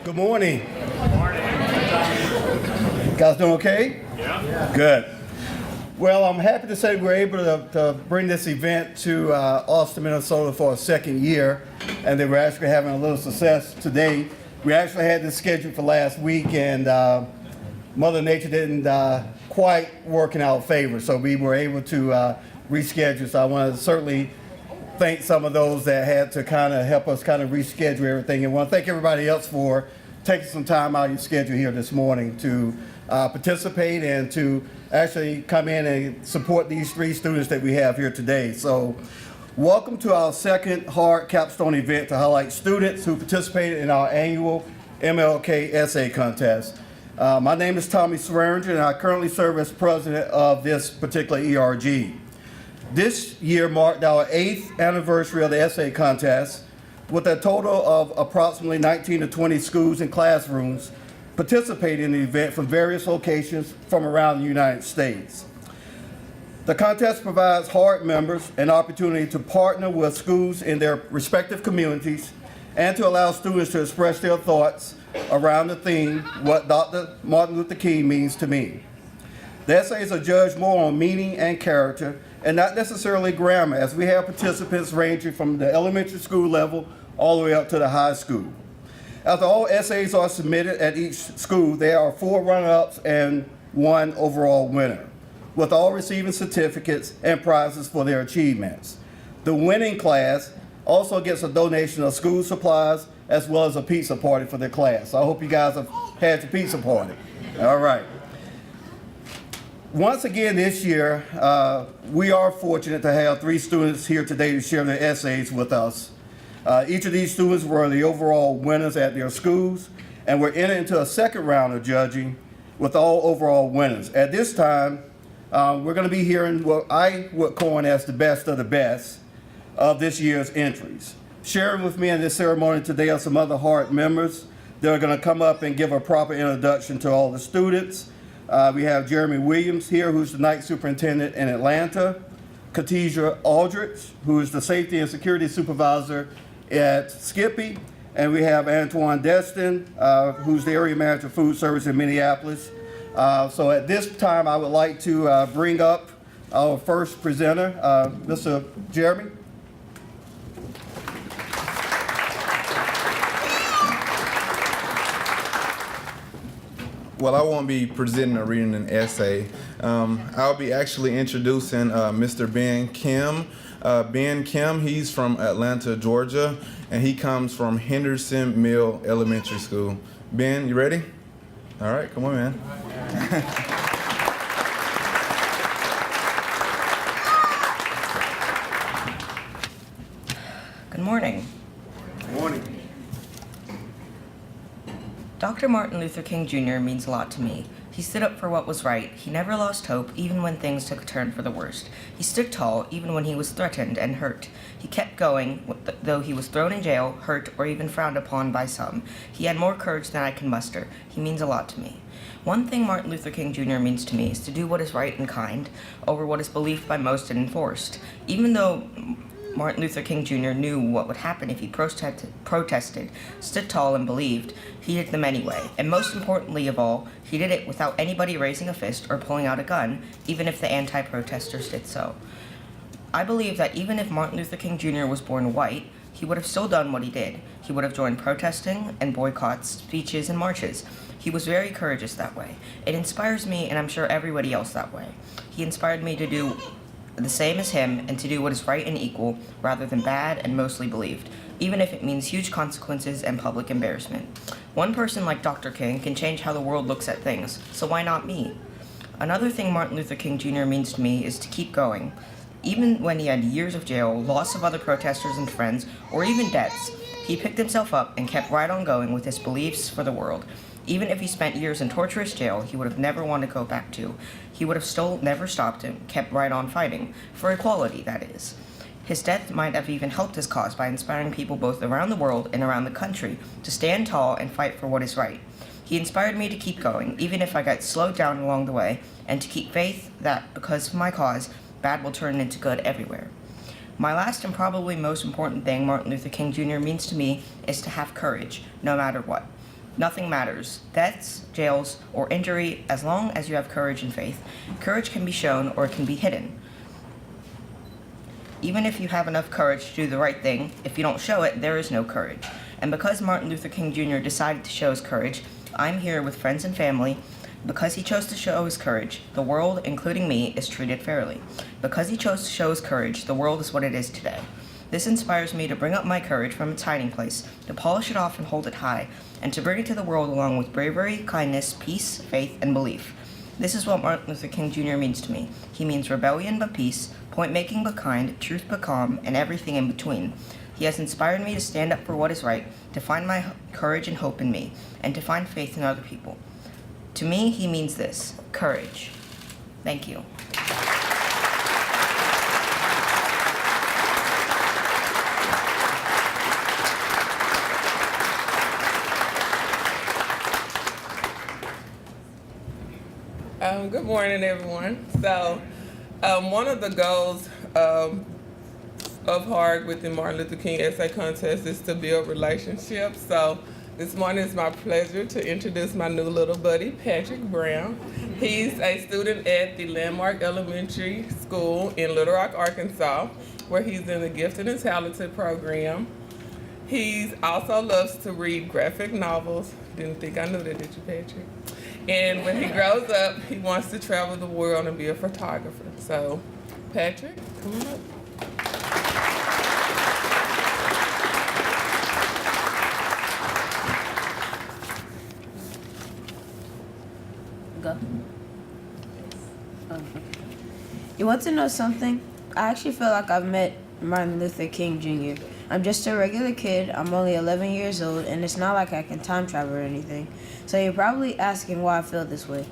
Good morning. Good morning. Guys doing okay? Yeah. Good. Well, I'm happy to say we're able to bring this event to Austin, Minnesota for a second year, and that we're actually having a little success today. We actually had this scheduled for last week, and Mother Nature didn't quite work in our favor, so we were able to reschedule. So I want to certainly thank some of those that had to kind of help us kind of reschedule everything, and want to thank everybody else for taking some time out of your schedule here this morning to participate and to actually come in and support these three students that we have here today. So welcome to our second hard capstone event to highlight students who participated in our annual MLK essay contest. My name is Tommy Swearinger, and I currently serve as president of this particular ERG. This year marked our 8th anniversary of the essay contest, with a total of approximately 19 to 20 schools and classrooms participating in the event from various locations from around the United States. The contest provides HARD members an opportunity to partner with schools in their respective communities and to allow students to express their thoughts around the theme, What Dr. Martin Luther King Means to Me. The essays are judged more on meaning and character and not necessarily grammar, as we have participants ranging from the elementary school level all the way up to the high school. After all essays are submitted at each school, there are 4 runner-ups and 1 overall winner, with all receiving certificates and prizes for their achievements. The winning class also gets a donation of school supplies as well as a pizza party for their class. So I hope you guys have had your pizza party. All right. Once again this year, we are fortunate to have 3 students here today to share their essays with us. Each of these students were the overall winners at their schools, and we're entered into a second round of judging with all overall winners. At this time, we're going to be hearing what I would coin as the best of the best of this year's entries. Sharing with me in this ceremony today are some other HARD members that are going to come up and give a proper introduction to all the students. We have Jeremy Williams here, who's the night superintendent in Atlanta, Khadijah Aldrich, who is the safety and security supervisor at Skippy, and we have Antoine Destin, who's the area manager of food service in Minneapolis. So at this time, I would like to bring up our first presenter, Mr. Jeremy. Well, I won't be presenting or reading an essay. I'll be actually introducing Mr. Ben Kim. Ben Kim, he's from Atlanta, Georgia, and he comes from Henderson Mill Elementary School. Ben, you ready? All right, come on, man. Good morning. Good morning. Dr. Martin Luther King Jr. means a lot to me. He stood up for what was right. He never lost hope, even when things took a turn for the worst. He stood tall, even when he was threatened and hurt. He kept going, though he was thrown in jail, hurt, or even frowned upon by some. He had more courage than I can muster. He means a lot to me. One thing Martin Luther King Jr. means to me is to do what is right and kind, over what is believed by most and enforced. Even though Martin Luther King Jr. knew what would happen if he protested, stood tall, and believed, he did them anyway. And most importantly of all, he did it without anybody raising a fist or pulling out a gun, even if the anti-protesters did so. I believe that even if Martin Luther King Jr. was born white, he would have still done what he did. He would have joined protesting and boycotts, speeches, and marches. He was very courageous that way. It inspires me, and I'm sure everybody else that way. He inspired me to do the same as him and to do what is right and equal rather than bad and mostly believed, even if it means huge consequences and public embarrassment. One person like Dr. King can change how the world looks at things, so why not me? Another thing Martin Luther King Jr. means to me is to keep going. Even when he had years of jail, loss of other protesters and friends, or even deaths, he picked himself up and kept right on going with his beliefs for the world. Even if he spent years in torturous jail he would have never wanted to go back to, he would have still never stopped and kept right on fighting, for equality, that is. His death might have even helped his cause by inspiring people both around the world and around the country to stand tall and fight for what is right. He inspired me to keep going, even if I got slowed down along the way, and to keep faith that, because of my cause, bad will turn into good everywhere. My last and probably most important thing Martin Luther King Jr. means to me is to have courage, no matter what. Nothing matters. Deaths, jails, or injury as long as you have courage and faith. Courage can be shown or it can be hidden. Even if you have enough courage to do the right thing, if you don't show it, there is no courage. And because Martin Luther King Jr. decided to show his courage, I'm here with friends and family. Because he chose to show his courage, the world, including me, is treated fairly. Because he chose to show his courage, the world is what it is today. This inspires me to bring up my courage from its hiding place, to polish it off and hold it high, and to bring it to the world along with bravery, kindness, peace, faith, and belief. This is what Martin Luther King Jr. means to me. He means rebellion but peace, point-making but kind, truth but calm, and everything in between. He has inspired me to stand up for what is right, to find my courage and hope in me, and to find faith in other people. To me, he means this: courage. Thank you. Good morning, everyone. So, one of the goals of HARD with the Martin Luther King Essay Contest is to build relationships. So, this morning it's my pleasure to introduce my new little buddy, Patrick Brown. He's a student at the Landmark Elementary School in Little Rock, Arkansas, where he's in the Gifted and Talented program. He also loves to read graphic novels. Didn't think I knew that, did you, Patrick? And when he grows up, he wants to travel the world and be a photographer. So, Patrick, come on up. Go. Oh, okay. You want to know something? I actually feel like I've met Martin Luther King Jr. I'm just a regular kid. I'm only 11 years old, and it's not like I can time travel or anything. So you're probably asking why I feel this way.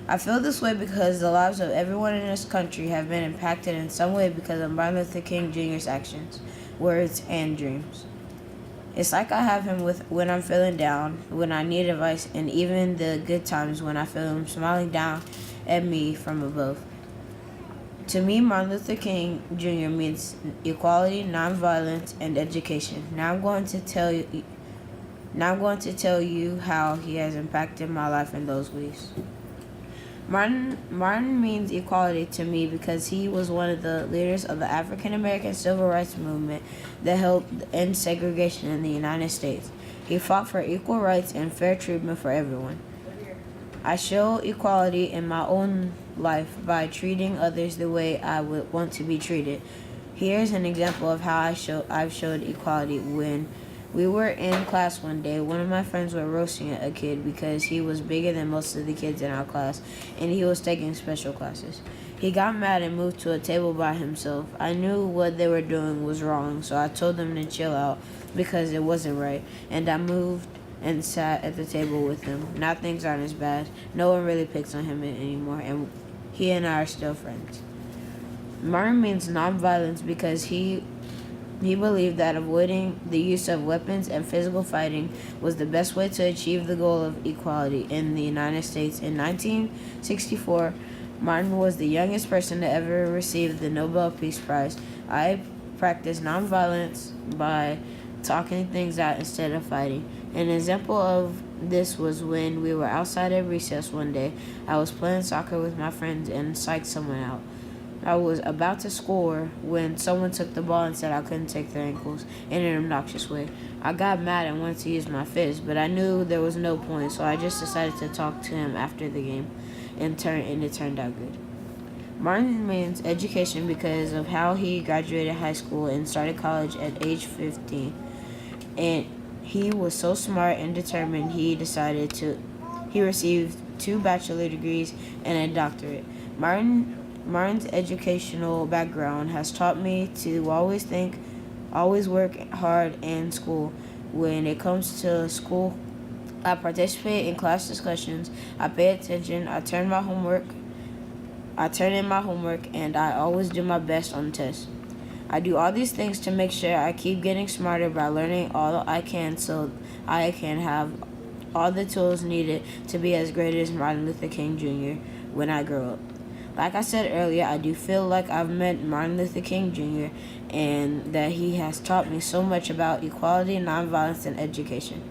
I feel this way because the lives of everyone in this country have been impacted in some way because of Martin Luther King Jr.'s actions, words, and dreams. It's like I have him with when I'm feeling down, when I need advice, and even the good times when I feel him smiling down at me from above. To me, Martin Luther King Jr. means equality, nonviolence, and education. Now I'm going to tell you how he has impacted my life in those ways. Martin means equality to me because he was one of the leaders of the African American Civil Rights Movement that helped end segregation in the United States. He fought for equal rights and fair treatment for everyone. I show equality in my own life by treating others the way I would want to be treated. Here's an example of how I've showed equality. When we were in class one day, one of my friends were roasting a kid because he was bigger than most of the kids in our class and he was taking special classes. He got mad and moved to a table by himself. I knew what they were doing was wrong, so I told them to chill out because it wasn't right, and I moved and sat at the table with him. Now things aren't as bad. No one really picks on him anymore, and he and I are still friends. Martin means nonviolence because he believed that avoiding the use of weapons and physical fighting was the best way to achieve the goal of equality in the United States. In 1964, Martin was the youngest person to ever receive the Nobel Peace Prize. I practiced nonviolence by talking things out instead of fighting. An example of this was when we were outside at recess one day. I was playing soccer with my friends and psyched someone out. I was about to score when someone took the ball and said I couldn't take their ankles in an obnoxious way. I got mad and wanted to use my fist, but I knew there was no point, so I just decided to talk to him after the game, and it turned out good. Martin means education because of how he graduated high school and started college at age 15. And he was so smart and determined he received 2 bachelor degrees and a doctorate. Martin's educational background has taught me to always work hard in school. When it comes to school, I participate in class discussions, I pay attention, I turn in my homework, and I always do my best on tests. I do all these things to make sure I keep getting smarter by learning all I can so I can have all the tools needed to be as great as Martin Luther King Jr. when I grow up. Like I said earlier, I do feel like I've met Martin Luther King Jr. and that he has taught me so much about equality, nonviolence, and education,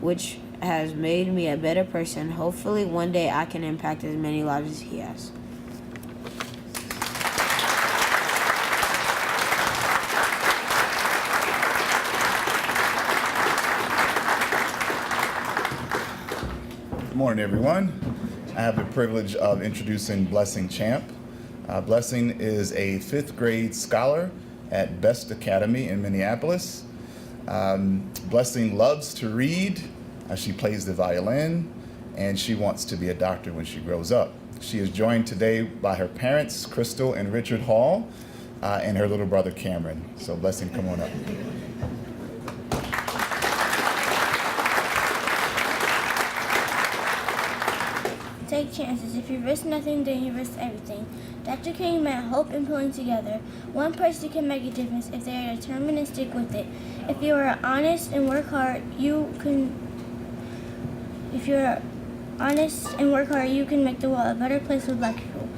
which has made me a better person. Hopefully, one day I can impact as many lives as he has. Good morning, everyone. I have the privilege of introducing Blessing Champ. Blessing is a 5th grade scholar at Best Academy in Minneapolis. Blessing loves to read. She plays the violin, and she wants to be a doctor when she grows up. She is joined today by her parents, Crystal and Richard Hall, and her little brother, Cameron. So Blessing, come on up. Take chances. If you risk nothing, then you risk everything. Dr. King meant hope and pulling together. One person can make a difference if they are determined and stick with it. If you are honest and work hard, you can. If you're honest and work hard, you can make the world a better place for Black people.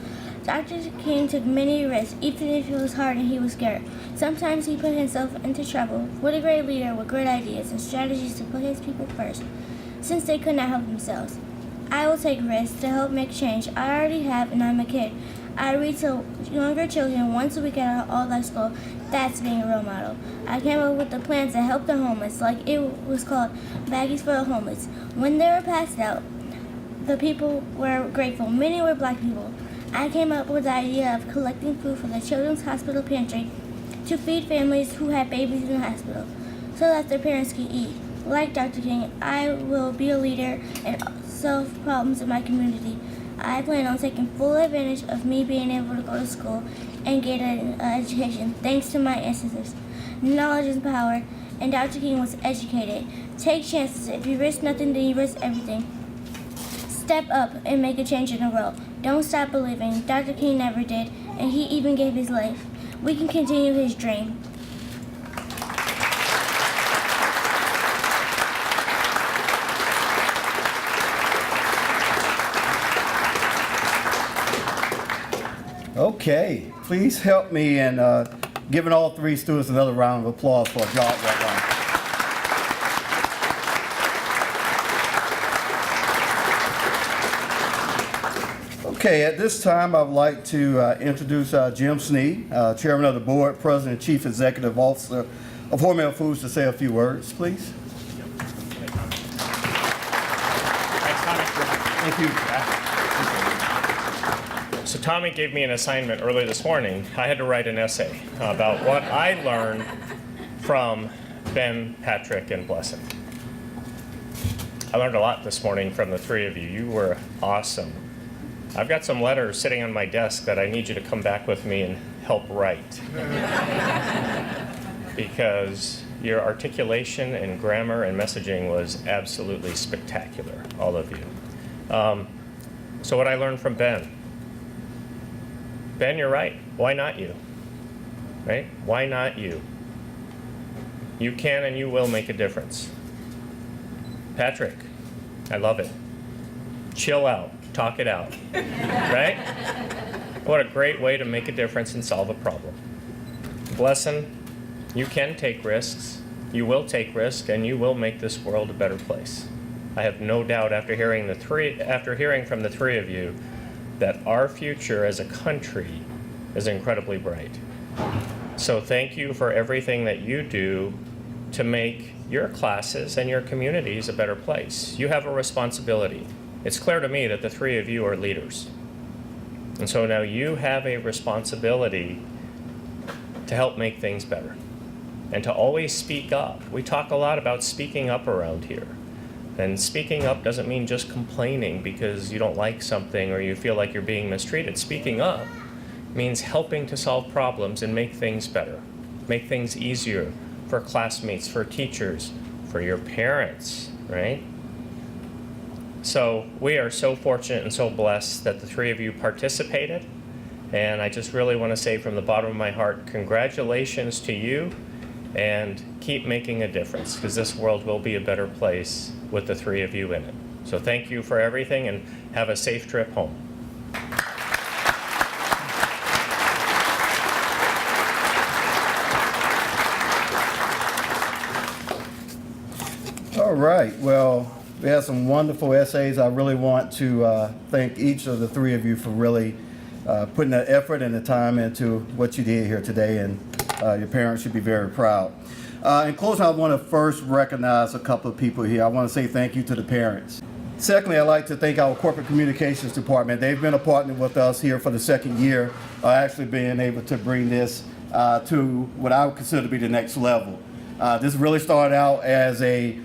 Dr. King took many risks, even if it was hard and he was scared. Sometimes he put himself into trouble. What a great leader with great ideas and strategies to put his people first, since they could not help themselves. I will take risks to help make change. I already have, and I'm a kid. I read to younger children once a week at our all-life school. That's being a role model. I came up with the plans to help the homeless, like it was called Baggies for the Homeless. When they were passed out, the people were grateful. Many were Black people. I came up with the idea of collecting food for the Children's Hospital Pantry to feed families who had babies in the hospital so that their parents could eat. Like Dr. King, I will be a leader and solve problems in my community. I plan on taking full advantage of me being able to go to school and get an education thanks to my ancestors. Knowledge is power, and Dr. King was educated. Take chances. If you risk nothing, then you risk everything. Step up and make a change in the world. Don't stop believing. Dr. King never did, and he even gave his life. We can continue his dream. Okay, please help me in giving all 3 students another round of applause for a job well done. Okay, at this time, I would like to introduce Jim Sneed, Chairman of the Board, President and Chief Executive Officer of Hormel Foods, to say a few words, please. Thank you. So Tommy gave me an assignment early this morning. I had to write an essay about what I learned from Ben, Patrick, and Blessing. I learned a lot this morning from the 3 of you. You were awesome. I've got some letters sitting on my desk that I need you to come back with me and help write. Because your articulation and grammar and messaging was absolutely spectacular, all of you. So what I learned from Ben. Ben, you're right. Why not you? Right? Why not you? You can and you will make a difference. Patrick, I love it. Chill out. Talk it out. Right? What a great way to make a difference and solve a problem. Blessing, you can take risks. You will take risks, and you will make this world a better place. I have no doubt after hearing from the 3 of you that our future as a country is incredibly bright. So thank you for everything that you do to make your classes and your communities a better place. You have a responsibility. It's clear to me that the 3 of you are leaders. And so now you have a responsibility to help make things better and to always speak up. We talk a lot about speaking up around here. And speaking up doesn't mean just complaining because you don't like something or you feel like you're being mistreated. Speaking up means helping to solve problems and make things better, make things easier for classmates, for teachers, for your parents, right? So we are so fortunate and so blessed that the 3 of you participated. And I just really want to say from the bottom of my heart, congratulations to you, and keep making a difference, because this world will be a better place with the 3 of you in it. So thank you for everything, and have a safe trip home. All right, well, We had some wonderful essays. I really want to thank each of the three of you for really putting the effort and the time into what you did here today, and your parents should be very proud. In closing, I want to first recognize a couple of people here. I want to say thank you to the parents. Secondly, I'd like to thank our corporate communications department. They've been a partner with us here for the second year, actually being able to bring this to what I would consider to be the next level. This really started out as a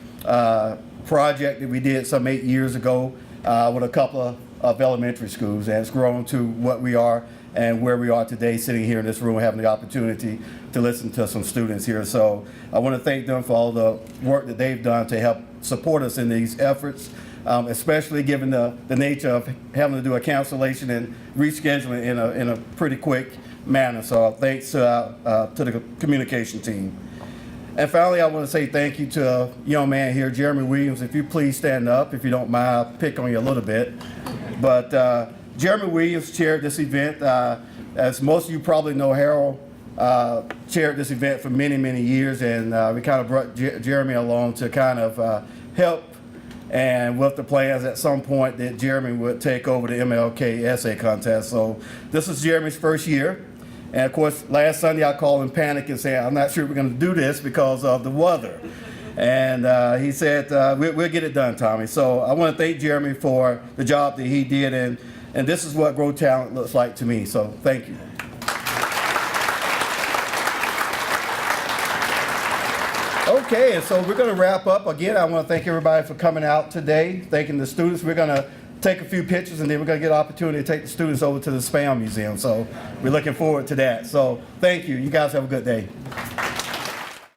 project that we did some 8 years ago with a couple of elementary schools, and it's grown to what we are and where we are today, sitting here in this room having the opportunity to listen to some students here. So I want to thank them for all the work that they've done to help support us in these efforts, especially given the nature of having to do a cancellation and rescheduling in a pretty quick manner. So thanks to the communication team. And finally, I want to say thank you to a young man here, Jeremy Williams. If you please stand up, if you don't mind, I'll pick on you a little bit. But Jeremy Williams chaired this event. As most of you probably know, Harold chaired this event for many, many years, and we kind of brought Jeremy along to kind of help, and with the plans at some point that Jeremy would take over the MLK essay contest. So this is Jeremy's first year. And of course, last Sunday I called him panic and said, I'm not sure we're going to do this because of the weather. And he said, we'll get it done, Tommy. So I want to thank Jeremy for the job that he did. And this is what Grow Talent looks like to me. So thank you. Okay, and so we're going to wrap up. Again, I want to thank everybody for coming out today, thanking the students. We're going to take a few pictures, and then we're going to get an opportunity to take the students over to the SPAM Museum. So we're looking forward to that. So thank you. You guys have a good day.